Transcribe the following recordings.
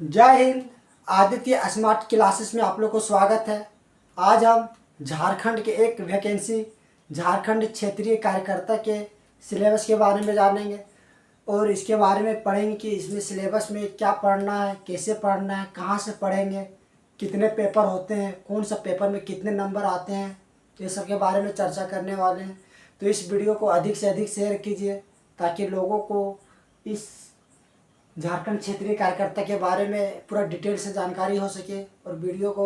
जय Hind. Aditya smart classes में आप लोग को स्वागत है। आज हम झारखंड के एक वैकेंसी झारखंड क्षेत्रीय कार्यकर्ता के सिलेबस के बारे में जानेंगे और इसके बारे में पढ़ेंगे कि इसमें सिलेबस में क्या पढ़ना है, कैसे पढ़ना है, कहाँ से पढ़ेंगे, कितने पेपर होते हैं, कौन सा पेपर में कितने नंबर आते हैं, ये सब के बारे में चर्चा करने वाले हैं। तो इस वीडियो को अधिक से अधिक शेयर कीजिए ताकि लोगों को इस झारखंड क्षेत्रीय कार्यकर्ता के बारे में पूरा डिटेल से जानकारी हो सके और वीडियो को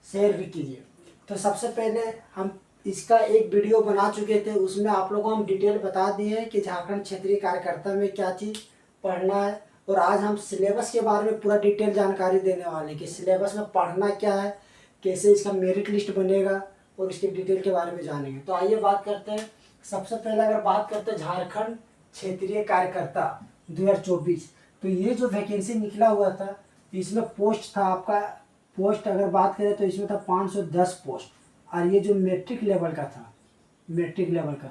शेयर भी कीजिए। तो सबसे पहले हम इसका एक वीडियो बना चुके थे, उसमें आप लोगों को हम डिटेल बता दिए कि झारखंड क्षेत्रीय कार्यकर्ता में क्या चीज़ पढ़ना है। और आज हम सिलेबस के बारे में पूरा डिटेल जानकारी देने वाले हैं कि सिलेबस में पढ़ना क्या है, कैसे इसका मेरिट लिस्ट बनेगा और इसके डिटेल के बारे में जानेंगे। तो आइए बात करते हैं। सबसे पहले अगर बात करते हैं झारखंड क्षेत्रीय कार्यकर्ता 2024, तो ये जो वैकेंसी निकला हुआ था इसमें पोस्ट था आपका, पोस्ट अगर बात करें तो इसमें था 510 पोस्ट। और ये जो मैट्रिक लेवल का था, मैट्रिक लेवल का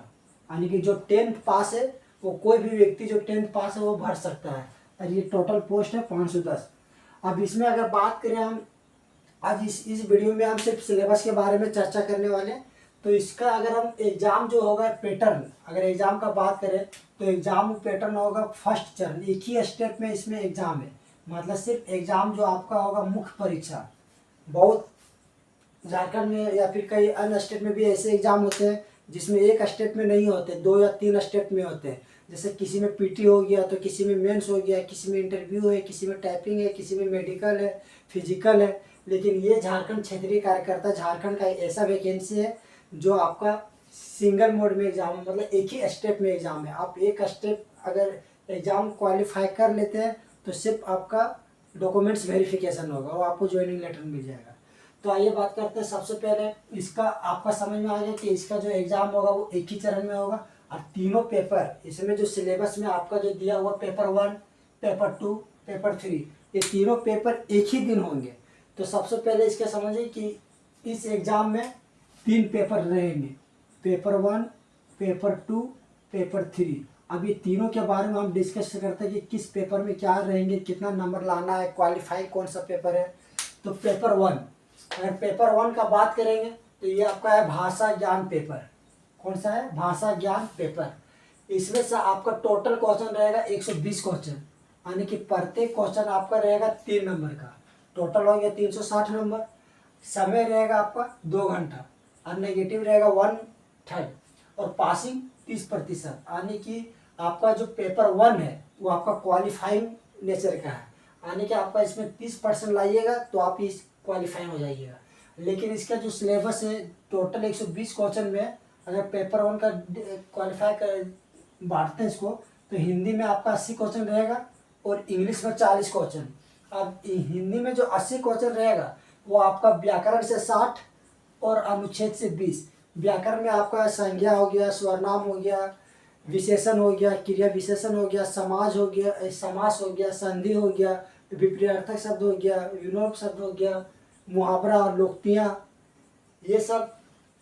यानी कि जो 10th पास है वो कोई भी व्यक्ति जो 10th पास है वो भर सकता है। और ये टोटल पोस्ट है 510। अब इसमें अगर बात करें हम आज इस वीडियो में हम सिर्फ सिलेबस के बारे में चर्चा करने वाले हैं। तो इसका अगर हम एग्ज़ाम जो होगा पैटर्न, अगर एग्ज़ाम का बात करें तो एग्ज़ाम पैटर्न होगा फर्स्ट चरण, एक ही स्टेप में इसमें एग्ज़ाम है। मतलब सिर्फ एग्ज़ाम जो आपका होगा मुख्य परीक्षा। बहुत झारखंड में या फिर कई अन्य स्टेट में भी ऐसे एग्ज़ाम होते हैं जिसमें एक स्टेप में नहीं होते, 2 या 3 स्टेप में होते हैं। जैसे किसी में पीटी हो गया, तो किसी में मेंस हो गया, किसी में इंटरव्यू है, किसी में टाइपिंग है, किसी में मेडिकल है, फिजिकल है। लेकिन ये झारखंड क्षेत्रीय कार्यकर्ता झारखंड का ऐसा वैकेंसी है जो आपका सिंगल मोड में एग्ज़ाम है, मतलब एक ही स्टेप में एग्ज़ाम है। आप एक स्टेप अगर एग्ज़ाम क्वालिफाई कर लेते हैं तो सिर्फ आपका डॉक्यूमेंट्स वेरिफिकेशन होगा और आपको ज्वाइनिंग लेटर मिल जाएगा। तो आइए बात करते हैं। सबसे पहले इसका आपका समझ में आ गया कि इसका जो एग्ज़ाम होगा वो एक ही चरण में होगा और तीनों पेपर इसमें जो सिलेबस में आपका जो दिया हुआ पेपर 1, पेपर 2, पेपर 3, ये तीनों पेपर एक ही दिन होंगे। तो सबसे पहले इसके समझिए कि इस एग्ज़ाम में 3 पेपर रहेंगे, पेपर 1, पेपर 2, पेपर 3। अब ये तीनों के बारे में हम डिस्कस करते हैं कि किस पेपर में क्या रहेंगे, कितना नंबर लाना है, क्वालिफाई कौन सा पेपर है। तो पेपर 1, अगर पेपर 1 का बात करेंगे तो ये आपका है भाषा ज्ञान पेपर। कौन सा है? भाषा ज्ञान पेपर। इसमें से आपका टोटल क्वेश्चन रहेगा 120 क्वेश्चन, यानी कि प्रत्येक क्वेश्चन आपका रहेगा 3 नंबर का। टोटल हो गया 360 नंबर। समय रहेगा आपका 2 घंटा और नेगेटिव रहेगा 1/3 और पासिंग 30%। यानी कि आपका जो पेपर 1 है वो आपका क्वालिफाइंग नेचर का है, यानी कि आपका इसमें 30% लाइएगा तो आप इस क्वालिफाई हो जाइएगा। लेकिन इसका जो सिलेबस है टोटल 120 क्वेश्चन में अगर पेपर 1 का क्वालिफाई कर बांटते हैं इसको तो हिंदी में आपका 80 क्वेश्चन रहेगा और इंग्लिश में 40 क्वेश्चन। अब हिंदी में जो 80 क्वेश्चन रहेगा वो आपका व्याकरण से 60 और अनुच्छेद से 20। व्याकरण में आपका संज्ञा हो गया, स्वरनाम हो गया, विशेषण हो गया, क्रिया विशेषण हो गया, समाज हो गया, समास हो गया, संधि हो गया, विपरीतार्थक शब्द हो गया, विलोम शब्द हो गया, मुहावरा और लोकोक्तियाँ, ये सब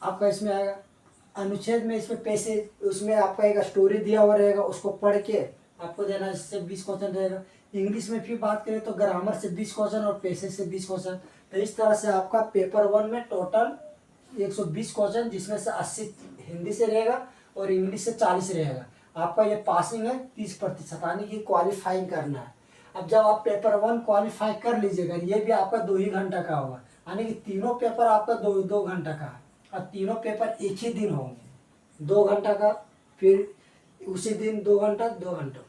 आपका इसमें आएगा। अनुच्छेद में इसमें पैसे, उसमें आपका एक स्टोरी दिया हुआ रहेगा, उसको पढ़ के आपको देना, इससे 20 क्वेश्चन रहेगा। इंग्लिश में फिर बात करें तो ग्रामर से 20 क्वेश्चन और पैसेज से 20 क्वेश्चन। तो इस तरह से आपका पेपर 1 में टोटल 120 क्वेश्चन, जिसमें से 80 हिंदी से रहेगा और इंग्लिश से 40 रहेगा। आपका ये पासिंग है 30%, यानी कि क्वालिफाइंग करना है। अब जब आप पेपर 1 क्वालिफाई कर लीजिएगा, ये भी आपका 2 ही घंटा का होगा, यानी कि तीनों पेपर आपका 2-2 घंटा का है और तीनों पेपर एक ही दिन होंगे, 2 घंटा का, फिर उसी दिन 2 घंटा 2 घंटा।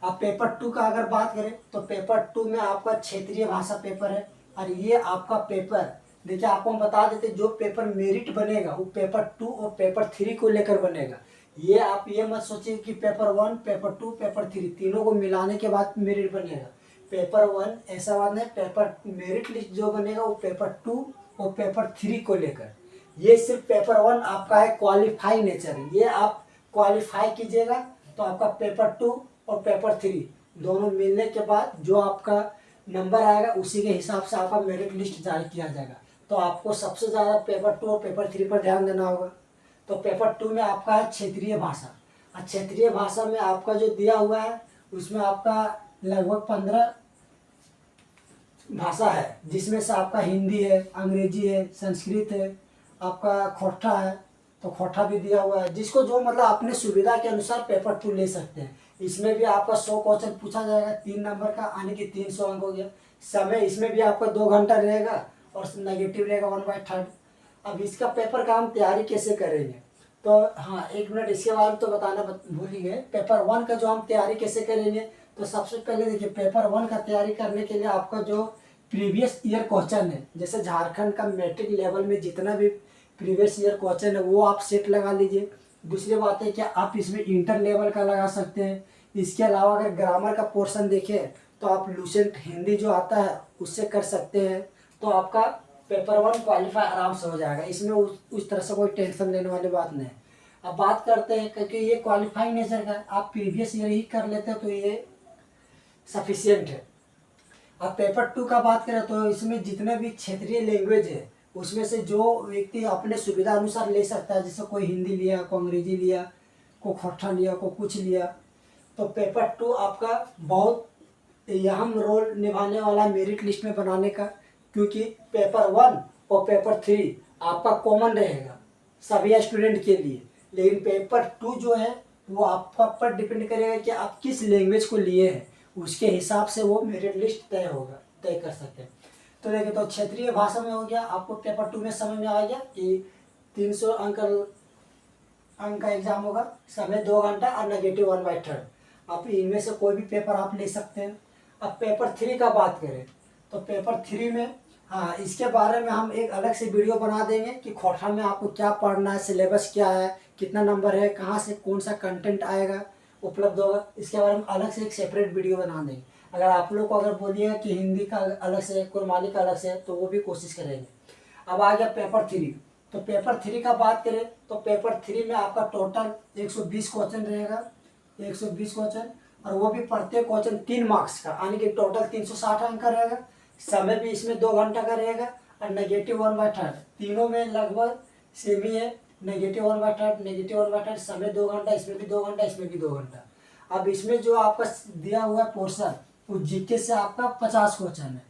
अब पेपर 2 का अगर बात करें तो पेपर 2 में आपका क्षेत्रीय भाषा पेपर है। और ये आपका पेपर देखिए, आपको हम बता देते जो पेपर मेरिट बनेगा वो पेपर 2 और पेपर 3 को लेकर बनेगा। ये आप ये मत सोचिए कि पेपर 1, पेपर 2, पेपर 3 तीनों को मिलाने के बाद मेरिट बनेगा। पेपर 1 ऐसा बात नहीं, पेपर मेरिट लिस्ट जो बनेगा वो पेपर 2 और पेपर 3 को लेकर। ये सिर्फ पेपर 1 आपका है क्वालिफाई नेचर, ये आप क्वालिफाई कीजिएगा तो आपका पेपर 2 और पेपर 3 दोनों मिलने के बाद जो आपका नंबर आएगा उसी के हिसाब से आपका मेरिट लिस्ट जारी किया जाएगा। तो आपको सबसे ज़्यादा पेपर 2 और पेपर 3 पर ध्यान देना होगा। तो पेपर 2 में आपका है क्षेत्रीय भाषा, और क्षेत्रीय भाषा में आपका जो दिया हुआ है उसमें आपका लगभग 15 भाषा है, जिसमें से आपका हिंदी है, अंग्रेजी है, संस्कृत है, आपका खोटा है, तो खोटा भी दिया हुआ है। जिसको जो मतलब अपने सुविधा के अनुसार पेपर 2 ले सकते हैं। इसमें भी आपका 100 क्वेश्चन पूछा जाएगा, 3 नंबर का, यानी कि 300 अंक हो गया। समय इसमें भी आपका 2 घंटा रहेगा और नेगेटिव रहेगा 1/3। अब इसका पेपर का हम तैयारी कैसे करेंगे, तो हाँ 1 मिनट इसके बारे में तो बताना भूल ही गए। पेपर 1 का जो हम तैयारी कैसे करेंगे, तो सबसे पहले देखिए पेपर 1 का तैयारी करने के लिए आपका जो प्रीवियस ईयर क्वेश्चन है, जैसे झारखंड का मैट्रिक लेवल में जितना भी प्रीवियस ईयर क्वेश्चन है वो आप सेट लगा लीजिए। दूसरी बात है कि आप इसमें इंटर लेवल का लगा सकते हैं। इसके अलावा अगर ग्रामर का पोर्शन देखें तो आप लूसेंट हिंदी जो आता है उससे कर सकते हैं, तो आपका पेपर 1 क्वालिफाई आराम से हो जाएगा। इसमें उस तरह से कोई टेंशन लेने वाली बात नहीं है। अब बात करते हैं, क्योंकि ये क्वालिफाइंग नेचर का, आप प्रीवियस ईयर ही कर लेते हैं तो ये सफिशियंट है। अब पेपर 2 का बात करें तो इसमें जितने भी क्षेत्रीय लैंग्वेज है उसमें से जो व्यक्ति अपने सुविधा अनुसार ले सकता है, जैसे कोई हिंदी लिया, कोई अंग्रेजी लिया, कोई खोटा लिया, कोई कुछ लिया, तो पेपर 2 आपका बहुत अहम रोल निभाने वाला मेरिट लिस्ट में बनाने का। क्योंकि पेपर 1 और पेपर 3 आपका कॉमन रहेगा सभी स्टूडेंट के लिए, लेकिन पेपर 2 जो है वो आपका पर डिपेंड करेगा कि आप किस लैंग्वेज को लिए हैं, उसके हिसाब से वो मेरिट लिस्ट तय कर सकते हैं। तो देखिए, तो क्षेत्रीय भाषा में हो गया, आपको पेपर 2 में समझ में आ गया कि 300 अंक का एग्जाम होगा, समय 2 घंटा और नेगेटिव 1/3। आप इनमें से कोई भी पेपर आप ले सकते हैं। अब पेपर 3 का बात करें तो पेपर 3 में हाँ इसके बारे में हम एक अलग से वीडियो बना देंगे कि खोटा में आपको क्या पढ़ना है, सिलेबस क्या है, कितना नंबर है, कहाँ से कौन सा कंटेंट आएगा, उपलब्ध होगा, इसके बारे में अलग से एक सेपरेट वीडियो बना देंगे। अगर आप लोग को अगर बोलिएगा कि हिंदी का अलग से, कुरमाली का अलग से, तो वो भी कोशिश करेंगे। अब आ गया पेपर 3, तो पेपर 3 का बात करें तो पेपर 3 में आपका टोटल 120 क्वेश्चन रहेगा, 120 क्वेश्चन, और वो भी प्रत्येक क्वेश्चन 3 मार्क्स का, यानी कि टोटल 360 अंक का रहेगा। समय भी इसमें 2 घंटा का रहेगा और नेगेटिव 1/3, तीनों में लगभग सेम ही है। नेगेटिव 1/3 समय 2 घंटा, इसमें भी 2 घंटा, इसमें भी 2 घंटा। अब इसमें जो आपका दिया हुआ पोर्शन वो जीके से आपका 50 क्वेश्चन है,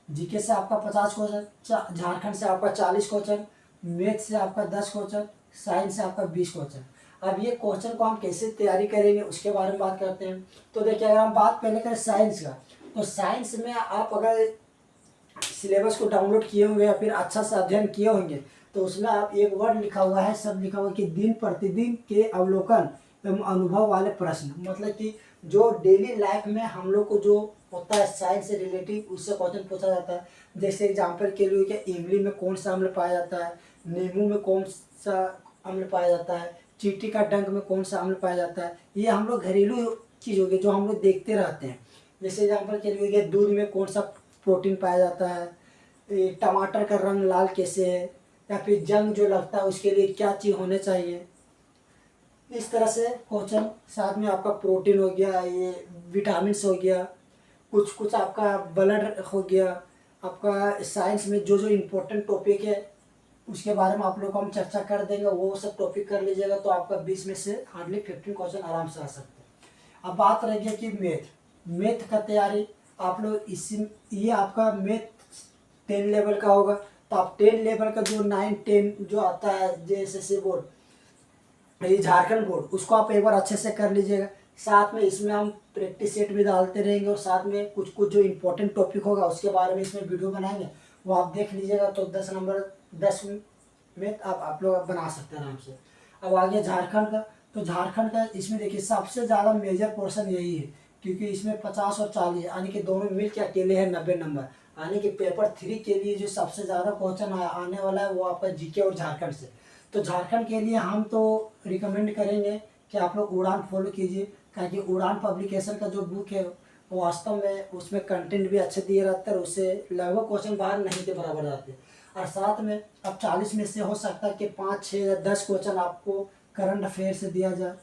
जीके से आपका 50 क्वेश्चन, झारखंड से आपका 40 क्वेश्चन, मैथ से आपका 10 क्वेश्चन, साइंस से आपका 20 क्वेश्चन। अब ये क्वेश्चन को हम कैसे तैयारी करेंगे उसके बारे में बात करते हैं। तो देखिए, अगर हम बात पहले करें साइंस का, तो साइंस में आप अगर सिलेबस को डाउनलोड किए होंगे या फिर अच्छा से अध्ययन किए होंगे, तो उसमें आप एक वर्ड लिखा हुआ है, सब लिखा हुआ है कि दिन प्रतिदिन के अवलोकन एवं अनुभव वाले प्रश्न, मतलब कि जो डेली लाइफ में हम लोग को जो होता है साइंस से रिलेटिव, उससे क्वेश्चन पूछा जाता है। जैसे एग्जाम्पल के लिए कि इमली में कौन सा अम्ल पाया जाता है, नींबू में कौन सा अम्ल पाया जाता है, चींटी का डंक में कौन सा अम्ल पाया जाता है। ये हम लोग घरेलू चीज़ हो गई जो हम लोग देखते रहते हैं। जैसे एग्जाम्पल के लिए दूध में कौन सा प्रोटीन पाया जाता है, टमाटर का रंग लाल कैसे है, या फिर जंग जो लगता है उसके लिए क्या चीज़ होने चाहिए। इस तरह से क्वेश्चन, साथ में आपका प्रोटीन हो गया, ये विटामिन्स हो गया, कुछ कुछ आपका ब्लड हो गया। आपका साइंस में जो जो इम्पोर्टेंट टॉपिक है उसके बारे में आप लोग को हम चर्चा कर देंगे, वो सब टॉपिक कर लीजिएगा, तो आपका 20 में से हार्डली 15 क्वेश्चन आराम से आ सकते हैं। अब बात रह गया कि मैथ का तैयारी आप लोग ये आपका मैथ 10 लेवल का होगा, तो आप 10 लेवल का जो 9, 10 जो आता है JSSC बोर्ड, ये झारखंड बोर्ड, उसको आप एक बार अच्छे से कर लीजिएगा। साथ में इसमें हम प्रैक्टिस सेट भी डालते रहेंगे, और साथ में कुछ कुछ जो इम्पोर्टेंट टॉपिक होगा उसके बारे में इसमें वीडियो बनाएंगे, वो आप देख लीजिएगा, तो 10 नंबर 10 में आप लोग बना सकते हैं आराम से। अब आ गया झारखंड का, तो झारखंड का इसमें देखिए सबसे ज़्यादा मेजर पोर्शन यही है, क्योंकि इसमें 50 और 40 यानी कि दोनों मिल के अकेले हैं 90 नंबर, यानी कि पेपर 3 के लिए जो सबसे ज़्यादा क्वेश्चन आने वाला है वो आपका जीके और झारखंड से। तो झारखंड के लिए हम तो रिकमेंड करेंगे कि आप लोग उड़ान फॉलो कीजिए, क्योंकि उड़ान पब्लिकेशन का जो बुक है वो वास्तव में उसमें कंटेंट भी अच्छे दिए रहते हैं, और उससे लगभग क्वेश्चन बाहर नहीं के बराबर आते हैं। और साथ में अब 40 में से हो सकता है कि 5, 6 या 10 क्वेश्चन आपको करंट अफेयर से दिया जाए,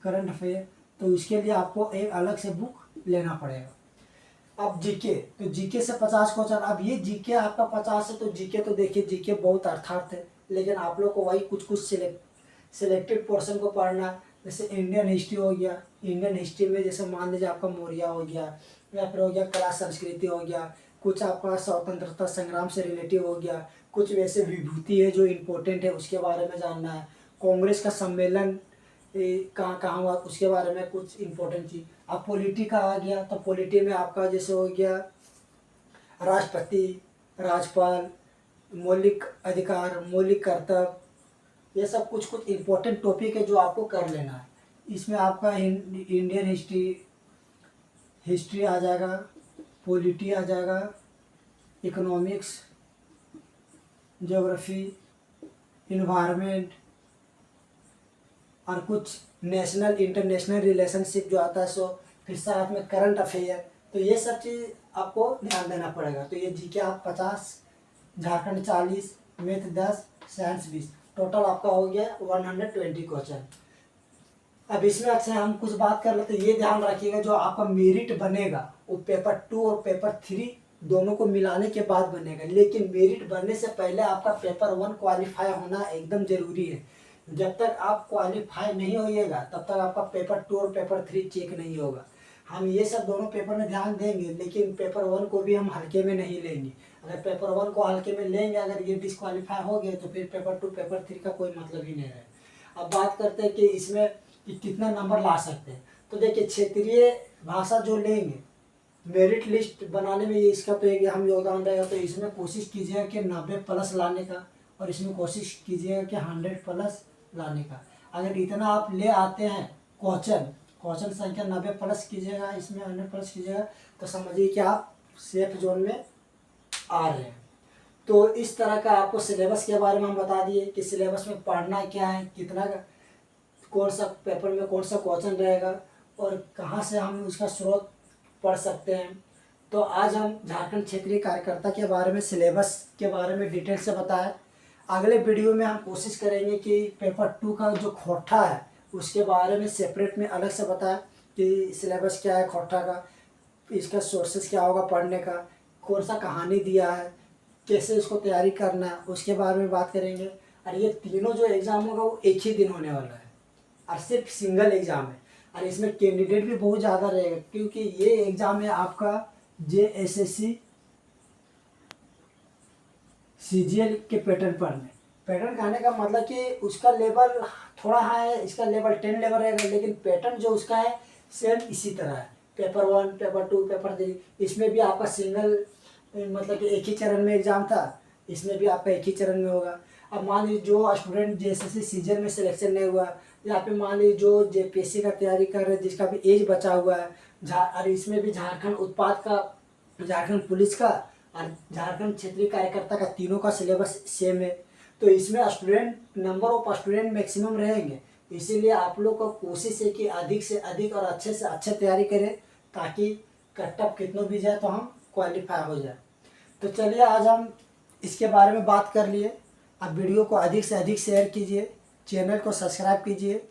करंट अफेयर, तो इसके लिए आपको एक अलग से बुक लेना पड़ेगा। अब जीके, तो जीके से 50 क्वेश्चन। अब ये जीके आपका 50 है, तो जीके तो देखिए जीके बहुत अर्थार्थ है, लेकिन आप लोग को वही कुछ कुछ सिलेक्टेड पोर्शन को पढ़ना। जैसे इंडियन हिस्ट्री हो गया, इंडियन हिस्ट्री में जैसे मान लीजिए आपका मौर्य हो गया, या फिर हो गया कला संस्कृति हो गया, कुछ आपका स्वतंत्रता संग्राम से रिलेटिव हो गया, कुछ वैसे विभूति है जो इम्पोर्टेंट है उसके बारे में जानना है, कांग्रेस का सम्मेलन कहाँ कहाँ हुआ उसके बारे में कुछ इम्पोर्टेंट चीज़। अब पॉलिटी का आ गया तो पॉलिटी में आपका जैसे हो गया राष्ट्रपति, राज्यपाल, मौलिक अधिकार, मौलिक कर्तव्य, ये सब कुछ कुछ इम्पोर्टेंट टॉपिक है जो आपको कर लेना है। इसमें आपका इंडियन हिस्ट्री आ जाएगा, पॉलिटी आ जाएगा, इकोनॉमिक्स, ज्योग्राफी, इन्वायरमेंट और कुछ नेशनल इंटरनेशनल रिलेशनशिप जो आता है सो, फिर साथ में करंट अफेयर। तो ये सब चीज़ आपको ध्यान देना पड़ेगा। तो ये जीके आप 50, झारखंड 40, मैथ 10, साइंस 20, टोटल आपका हो गया 120 क्वेश्चन। अब इसमें अच्छा हम कुछ बात कर लेते हैं। ये ध्यान रखिएगा जो आपका मेरिट बनेगा वो पेपर 2 और पेपर 3 दोनों को मिलाने के बाद बनेगा, लेकिन मेरिट बनने से पहले आपका पेपर 1 क्वालिफाई होना एकदम ज़रूरी है। जब तक आप क्वालिफाई नहीं होइएगा तब तक आपका पेपर 2 और पेपर 3 चेक नहीं होगा। हम ये सब दोनों पेपर में ध्यान देंगे, लेकिन पेपर 1 को भी हम हल्के में नहीं लेंगे। अगर पेपर 1 को हल्के में लेंगे, अगर ये डिस्क्वालीफाई हो गए तो फिर पेपर 2 पेपर 3 का कोई मतलब ही नहीं है। अब बात करते हैं कि इसमें कि कितना नंबर ला सकते हैं। तो देखिए क्षेत्रीय भाषा जो लेंगे, मेरिट लिस्ट बनाने में ये इसका तो एक हम योगदान रहेगा। तो इसमें कोशिश कीजिएगा कि 90+ लाने का, और इसमें कोशिश कीजिएगा कि 100+ लाने का। अगर इतना आप ले आते हैं क्वेश्चन संख्या 90+ कीजिएगा, इसमें 100+ कीजिएगा, तो समझिए कि आप सेफ जोन में आ रहे हैं। तो इस तरह का आपको सिलेबस के बारे में हम बता दिए कि सिलेबस में पढ़ना क्या है, कितना कौन सा पेपर में कौन सा क्वेश्चन रहेगा और कहाँ से हम उसका स्रोत पढ़ सकते हैं। तो आज हम झारखंड क्षेत्रीय कार्यकर्ता के बारे में, सिलेबस के बारे में डिटेल से बताएं। अगले वीडियो में हम कोशिश करेंगे कि पेपर 2 का जो खोटा है उसके बारे में सेपरेट में अलग से बताएं कि सिलेबस क्या है खोटा का, इसका सोर्सेस क्या होगा पढ़ने का, कौन सा कहानी दिया है, कैसे इसको तैयारी करना है, उसके बारे में बात करेंगे। और ये तीनों जो एग्ज़ाम होगा वो एक ही दिन होने वाला है और सिर्फ सिंगल एग्ज़ाम है, और इसमें कैंडिडेट भी बहुत ज़्यादा रहेगा क्योंकि ये एग्ज़ाम है आपका JSSC CGL के पैटर्न कहने का मतलब कि उसका लेवल थोड़ा हाई है, इसका लेवल 10 लेवल रहेगा, लेकिन पैटर्न जो उसका है सेम इसी तरह है। पेपर 1, पेपर 2, पेपर 3, इसमें भी आपका सिंगल मतलब कि एक ही चरण में एग्ज़ाम था, इसमें भी आपका एक ही चरण में होगा। अब मान लीजिए जो स्टूडेंट JSSC CGL में सिलेक्शन नहीं हुआ, या फिर मान लीजिए जो JPSC का तैयारी कर रहे हैं जिसका भी एज बचा हुआ है, और इसमें भी झारखंड उत्पाद का, झारखंड पुलिस का और झारखंड क्षेत्रीय कार्यकर्ता का तीनों का सिलेबस सेम है। तो इसमें नंबर ऑफ स्टूडेंट मैक्सिमम रहेंगे, इसीलिए आप लोग को कोशिश है कि अधिक से अधिक और अच्छे से अच्छे तैयारी करें ताकि कट ऑफ कितना भी जाए तो हम क्वालिफाई हो जाए। तो चलिए आज हम इसके बारे में बात कर लिए। आप वीडियो को अधिक से अधिक शेयर कीजिए, चैनल को सब्सक्राइब कीजिए,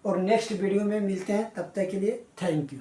और नेक्स्ट वीडियो में मिलते हैं। तब तक के लिए थैंक यू।